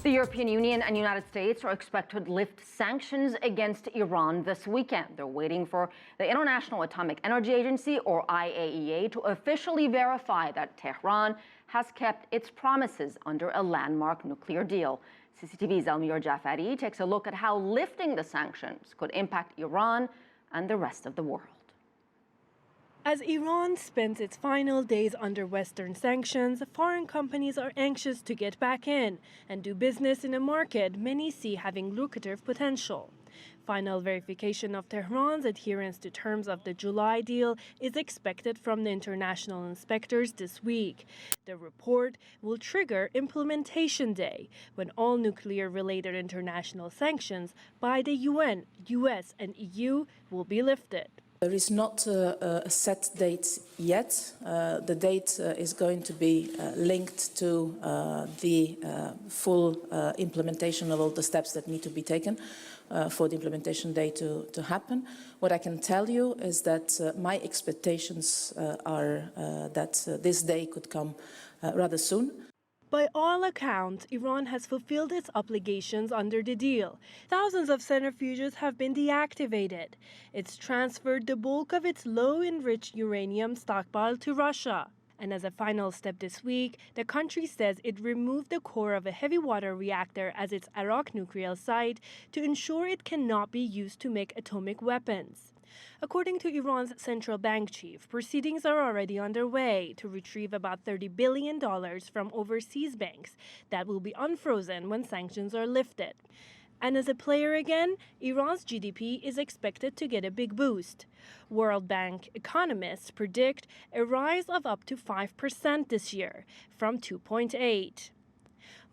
The European Union and United States are expected to lift sanctions against Iran this weekend. They're waiting for the International Atomic Energy Agency, or IAEA, to officially verify that Tehran has kept its promises under a landmark nuclear deal. CCTV's Elmira Jafari takes a look at how lifting the sanctions could impact Iran and the rest of the world. As Iran spends its final days under Western sanctions, foreign companies are anxious to get back in and do business in a market many see having lucrative potential. Final verification of Tehran's adherence to terms of the July deal is expected from the international inspectors this week. The report will trigger Implementation Day, when all nuclear-related international sanctions by the UN, U.S. and EU will be lifted. There is not a set date yet. The date is going to be linked to the full implementation of all the steps that need to be taken for the implementation day to happen. What I can tell you is that my expectations are that this day could come rather soon. By all accounts, Iran has fulfilled its obligations under the deal. Thousands of centrifuges have been deactivated. It's transferred the bulk of its low-enriched uranium stockpile to Russia. And as a final step this week, the country says it removed the core of a heavy water reactor at its Arak nuclear site to ensure it cannot be used to make atomic weapons. According to Iran's central bank chief, proceedings are already underway to retrieve about $30 billion from overseas banks that will be unfrozen when sanctions are lifted. And as a player again, Iran's GDP is expected to get a big boost. World Bank economists predict a rise of up to 5% this year, from 2.8%.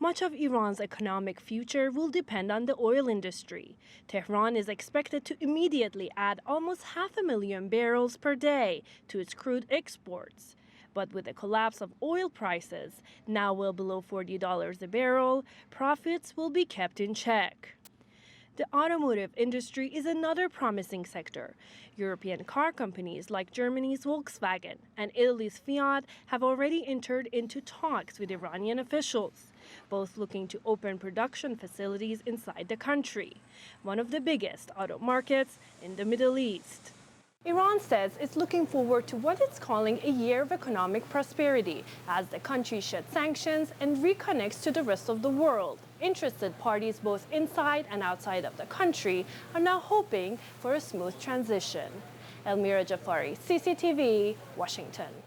Much of Iran's economic future will depend on the oil industry. Tehran is expected to immediately add almost 500,000 barrels per day to its crude exports. But with the collapse of oil prices, now well below $40 a barrel, profits will be kept in check. The automotive industry is another promising sector. European car companies like Germany's Volkswagen and Italy's Fiat have already entered into talks with Iranian officials, both looking to open production facilities inside the country, one of the biggest auto markets in the Middle East. Iran says it's looking forward to what it's calling a year of economic prosperity as the country sheds sanctions and reconnects to the rest of the world. Interested parties both inside and outside of the country are now hoping for a smooth transition. Elmira Jafari, CCTV, Washington.